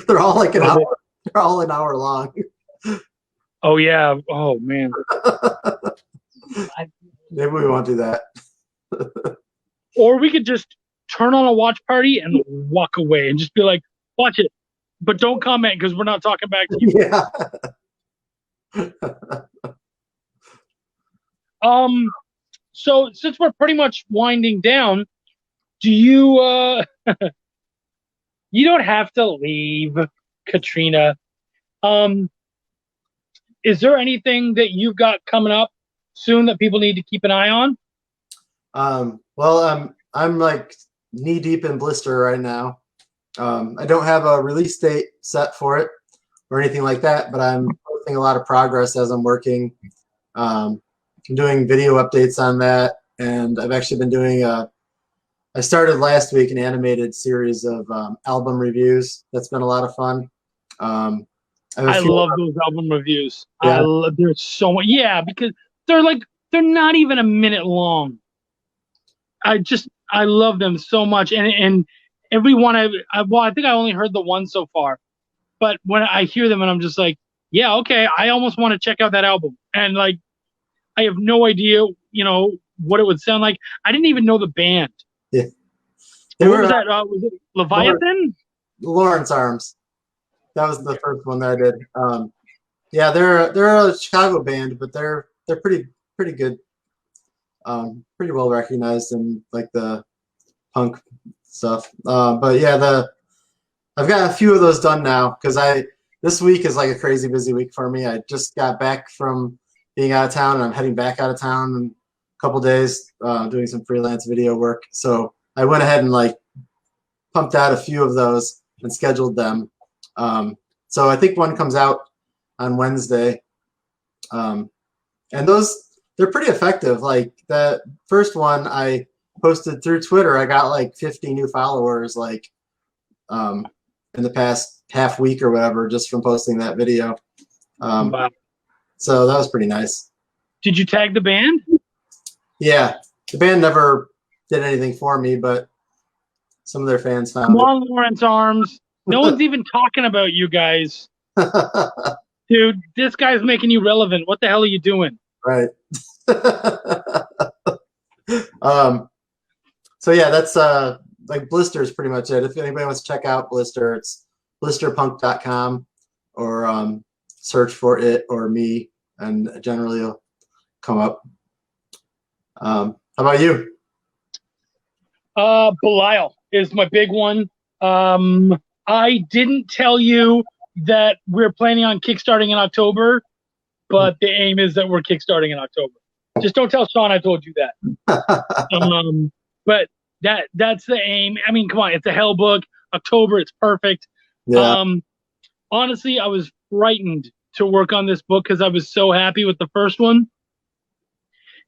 They're all like an hour. They're all an hour long. Oh yeah. Oh man. Maybe we won't do that. Or we could just turn on a watch party and walk away and just be like, watch it, but don't comment because we're not talking back to you. Yeah. So since we're pretty much winding down, do you you don't have to leave, Katrina. Is there anything that you've got coming up soon that people need to keep an eye on? Well, I'm like knee deep in Blister right now. I don't have a release date set for it or anything like that, but I'm posting a lot of progress as I'm working. I'm doing video updates on that, and I've actually been doing I started last week an animated series of album reviews. That's been a lot of fun. I love those album reviews. Yeah. There's so much. Yeah, because they're not even a minute long. I love them so much, and every one I think I only heard the one so far, but when I hear them and I'm just like, yeah, okay, I almost want to check out that album, and like I have no idea, what it would sound like. I didn't even know the band. Yeah. What was that? Was it Leviathan? Lawrence Arms. That was the first one that I did. Yeah, they're a Chicago band, but they're pretty good. Pretty well recognized in like the punk stuff. But yeah, I've got a few of those done now because this week is like a crazy busy week for me. I just got back from being out of town, and I'm heading back out of town in a couple days, doing some freelance video work. So I went ahead and like pumped out a few of those and scheduled them. So I think one comes out on Wednesday, and they're pretty effective. Like the first one I posted through Twitter, I got like 50 new followers like in the past half week or whatever just from posting that video. Wow. So that was pretty nice. Did you tag the band? Yeah, the band never did anything for me, but some of their fans found Come on, Lawrence Arms. No one's even talking about you guys. it. Dude, this guy's making you relevant. What the hell are you doing? Right. So yeah, that's like Blister is pretty much it. If anybody wants to check out Blister, it's blisterpunk.com or search for it or me, and generally it'll come up. How about you? Belial is my big one. I didn't tell you that we're planning on kickstarting in October, but the aim is that we're kickstarting in October. Just don't tell Sean I told you that. But that's the aim. I mean, come on, it's a hell book. October, it's perfect. Yeah. Honestly, I was frightened to work on this book because I was so happy with the first one.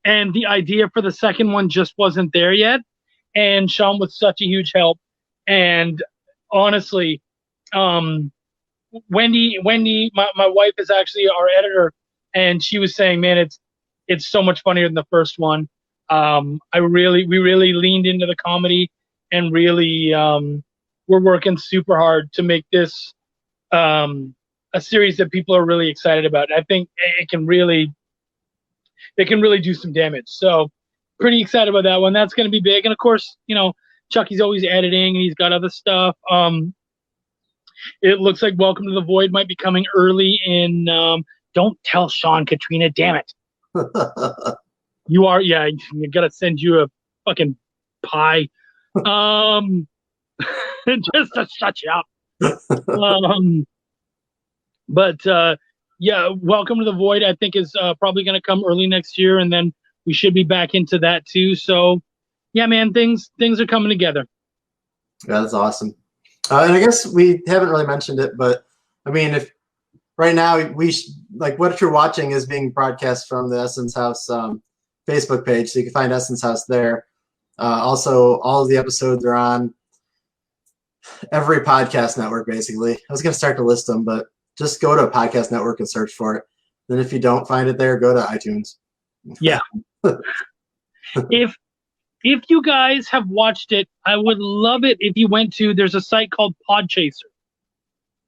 And the idea for the second one just wasn't there yet. And Sean was such a huge help. And honestly, Wendy, my wife is actually our editor, and she was saying, man, it's so much funnier than the first one. We really leaned into the comedy, and really we're working super hard to make this a series that people are really excited about. I think it can really do some damage. So pretty excited about that one. That's going to be big. And of course, Chucky's always editing, and he's got other stuff. It looks like Welcome to the Void might be coming early in. Don't tell Sean, Katrina. Damn it. You are, yeah. You gotta send you a fucking pie, just to shut you up. Yeah, Welcome to the Void, I think, is probably gonna come early next year, and then we should be back into that too. So, yeah, man, things are coming together. Yeah, that's awesome. And I guess we haven't really mentioned it, but I mean, if right now like what you're watching is being broadcast from the Essence House Facebook page, so you can find Essence House there. Also, all of the episodes are on every podcast network, basically. I was going to start to list them, but just go to a podcast network and search for it. Then if you don't find it there, go to iTunes. Yeah. If you guys have watched it, I would love it if you went to, there's a site called Podchaser.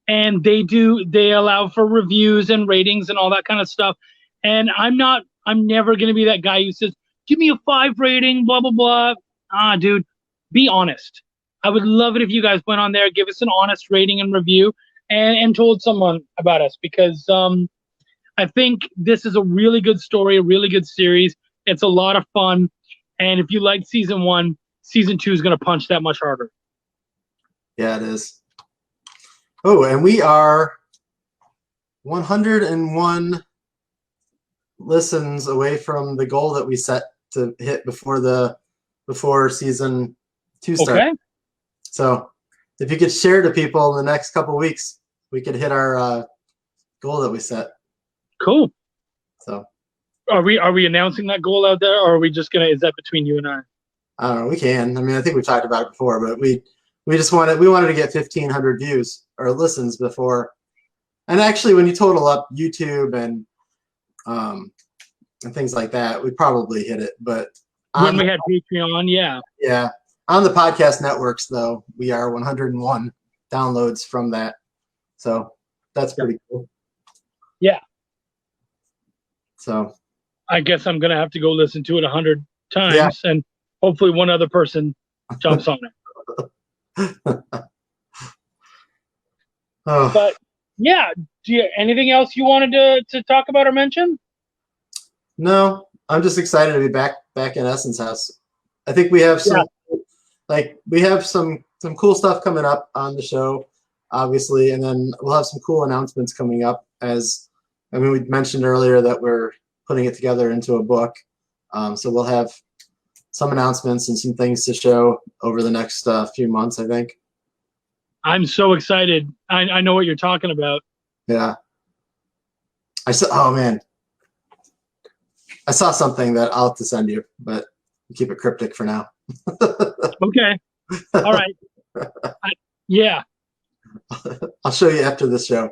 And they allow for reviews and ratings and all that kind of stuff. And I'm never going to be that guy who says, give me a 5 rating, blah, blah, blah. Dude, be honest. I would love it if you guys went on there, give us an honest rating and review and told someone about us, because I think this is a really good story, a really good series. It's a lot of fun. And if you like season 1, season 2 is going to punch that much harder. Yeah, it is. Oh, and we are 101 listens away from the goal that we set to hit before season 2 starts. Okay. So if you could share to people in the next couple of weeks, we could hit our goal that we set. Cool. So are we announcing that goal out there, or are we just is that between you and I? I don't know. We can. I mean, I think we've talked about it before, but we wanted to get 1,500 views or listens before. And actually, when you total up YouTube and things like that, we probably hit it. But when we had Patreon, yeah. Yeah. On the podcast networks, though, we are 101 downloads from that. So that's pretty cool. Yeah. So I guess I'm going to have to go listen to it 100 times, and hopefully one other person jumps on it. Oh. But yeah, anything else you wanted to talk about or mention? No, I'm just excited to be back in Essence House. I think we have some some cool stuff coming up on the show, obviously, and then we'll have some cool announcements coming up. We mentioned earlier that we're putting it together into a book, so we'll have some announcements and some things to show over the next few months, I think. I'm so excited. I know what you're talking about. Yeah. Oh man. I saw something that I'll have to send you, but keep it cryptic for now. Okay. All right. Yeah. I'll show you after this show.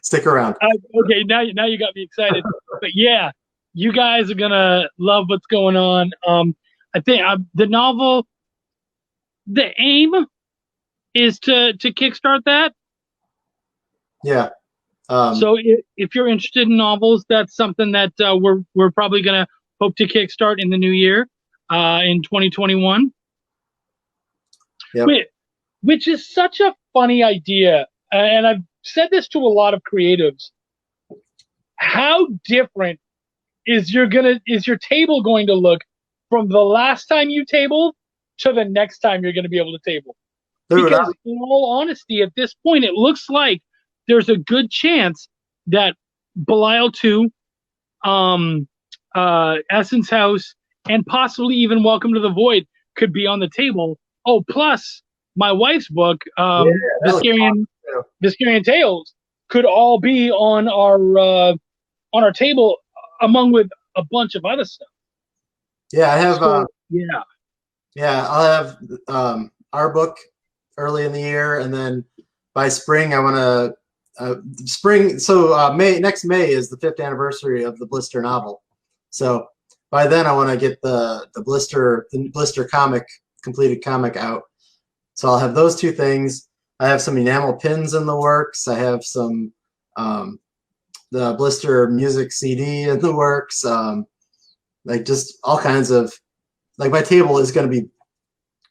Stick around. Okay. Now you got me excited. But yeah, you guys are gonna love what's going on. I think the novel, the aim is to kickstart that. Yeah. So if you're interested in novels, that's something that we're probably gonna hope to kickstart in the new year, in 2021. Yep. Which is such a funny idea, and I've said this to a lot of creatives. How different is your table going to look from the last time you tabled to the next time you're going to be able to table? Because in all honesty, at this point, it looks like there's a good chance that Belial 2, Essence House, and possibly even Welcome to the Void could be on the table. Oh, plus my wife's book, Viscarian Tales, could all be on our table, along with a bunch of other stuff. Yeah, I have. I'll have our book early in the year, and then by spring I want to next May is the 5th anniversary of the Blister novel. So by then I want to get the Blister comic, completed comic out. So I'll have those two things. I have some enamel pins in the works. I have some the Blister music CD in the works. Like just all kinds of, like my table is going to be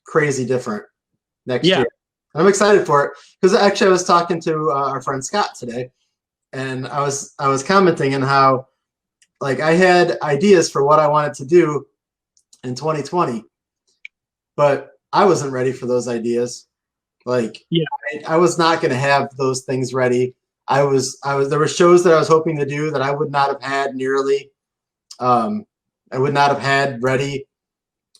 crazy different next year. I'm excited for it because actually I was talking to our friend Scott today, and I was commenting on how like I had ideas for what I wanted to do in 2020, but I wasn't ready for those ideas. Like I was not going to have those things ready. There were shows that I was hoping to do that I would not have had nearly. I would not have had ready.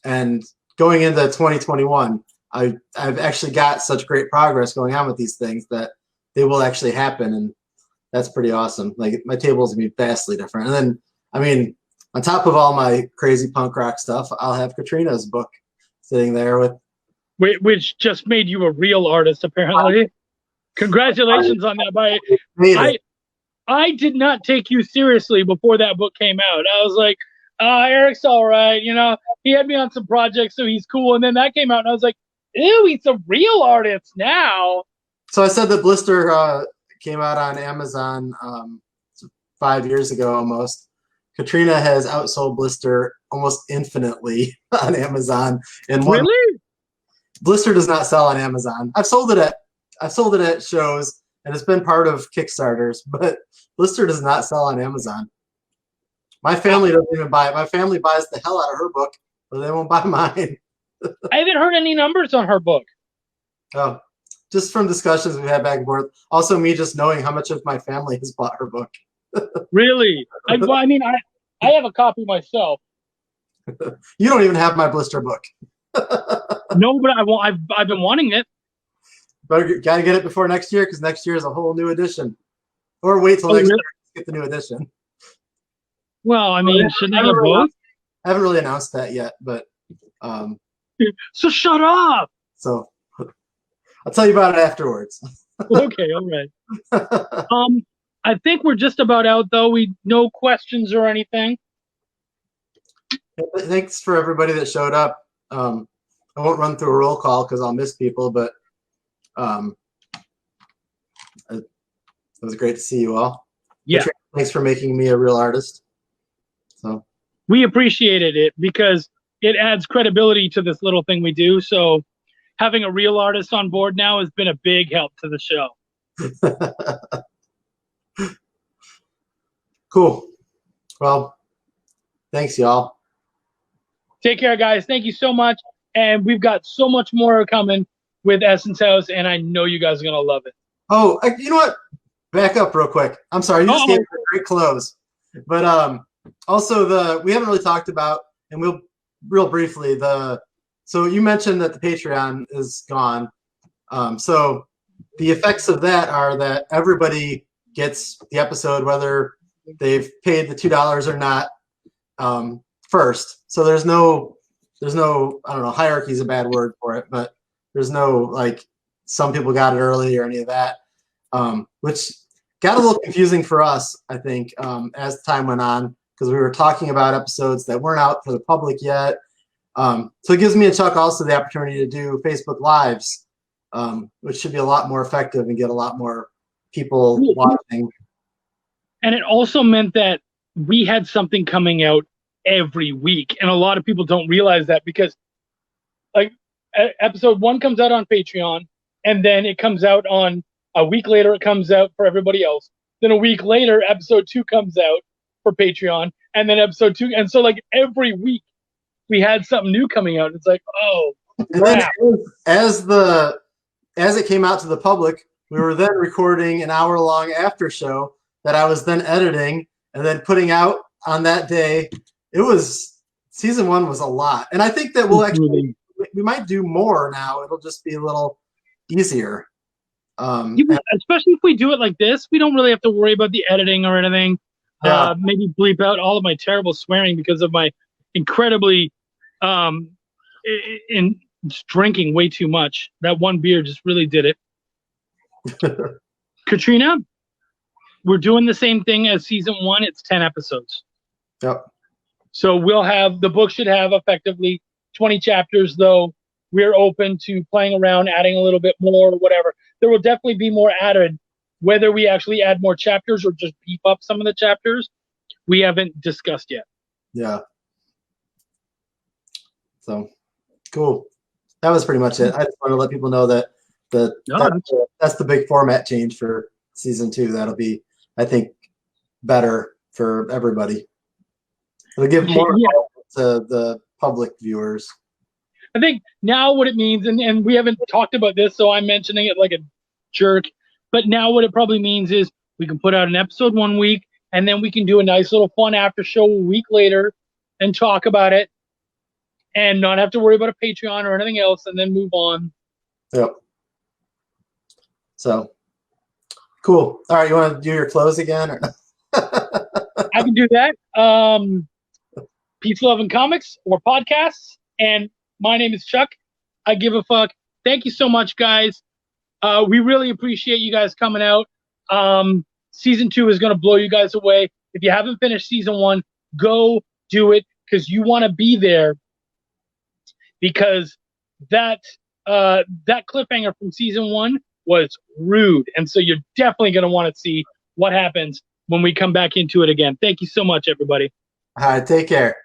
And going into 2021, I've actually got such great progress going on with these things that they will actually happen. And that's pretty awesome. Like my table's gonna be vastly different. And then, I mean, on top of all my crazy punk rock stuff, I'll have Katrina's book sitting there with. Which just made you a real artist, apparently. Congratulations on that. I did not take you seriously before that book came out. I was like, Eric's all right. You know, he had me on some projects, so he's cool. And then that came out, and I was like, ew, he's a real artist now. So I said that Blister came out on Amazon 5 years ago almost. Katrina has outsold Blister almost infinitely on Amazon. Really? Blister does not sell on Amazon. I've sold it at shows, and it's been part of Kickstarters, but Blister does not sell on Amazon. My family doesn't even buy it. My family buys the hell out of her book, but they won't buy mine. I haven't heard any numbers on her book. Oh, just from discussions we've had back and forth. Also, me just knowing how much of my family has bought her book. Really? I have a copy myself. You don't even have my Blister book. No, but I've been wanting it. But gotta get it before next year, because next year is a whole new edition. Or wait till next year to get the new edition. Well, I mean, shouldn't I get both? I haven't really announced that yet, but so shut up. So I'll tell you about it afterwards. Okay, all right. I think we're just about out though. No questions or anything. Thanks for everybody that showed up. I won't run through a roll call because I'll miss people, but it was great to see you all. Yeah. Thanks for making me a real artist. So we appreciated it because it adds credibility to this little thing we do. So having a real artist on board now has been a big help to the show. Cool. Well, thanks, y'all. Take care, guys. Thank you so much. And we've got so much more coming with Essence House, and I know you guys are going to love it. Oh, you know what? Back up real quick. I'm sorry. You just gave me a great close. But also we haven't really talked about, and we'll real briefly, so you mentioned that the Patreon is gone. So the effects of that are that everybody gets the episode, whether they've paid the $2 or not, first. So there's no, I don't know, hierarchy is a bad word for it, but there's no like some people got it early or any of that, which got a little confusing for us, I think, as time went on, because we were talking about episodes that weren't out for the public yet. So it gives me and Chuck also the opportunity to do Facebook Lives, which should be a lot more effective and get a lot more people watching. And it also meant that we had something coming out every week. And a lot of people don't realize that because like episode 1 comes out on Patreon, and then it comes out on a week later, it comes out for everybody else. Then a week later, episode 2 comes out for Patreon, and then episode 2. And so like every week we had something new coming out. It's like, oh, and then as it came out to the public, we were then recording an hour-long after show that I was then editing and then putting out on that day. Season 1 was a lot. And I think that we might do more now. It'll just be a little easier. Especially if we do it like this, we don't really have to worry about the editing or anything. Yeah. Maybe bleep out all of my terrible swearing because of my incredibly in drinking way too much. That one beer just really did it. Katrina, we're doing the same thing as season 1. It's 10 episodes. Yep. So the book should have effectively 20 chapters, though we're open to playing around, adding a little bit more, whatever. There will definitely be more added. Whether we actually add more chapters or just beef up some of the chapters, we haven't discussed yet. Yeah. So, cool. That was pretty much it. I just want to let people know that that's the big format change for season 2. That'll be, I think, better for everybody. It'll give more to the public viewers. I think now what it means, and we haven't talked about this, so I'm mentioning it like a jerk, but now what it probably means is we can put out an episode 1 week, and then we can do a nice little fun after show a week later and talk about it and not have to worry about a Patreon or anything else and then move on. Yep. So, Cool. All right, you want to do your close again? Or I can do that. Peace, love, and comics or podcasts. And my name is Chuck. I give a fuck. Thank you so much, guys. We really appreciate you guys coming out. Season 2 is going to blow you guys away. If you haven't finished season 1, go do it because you want to be there. Because that cliffhanger from season 1 was rude, and so you're definitely going to want to see what happens when we come back into it again. Thank you so much, everybody. All right, take care.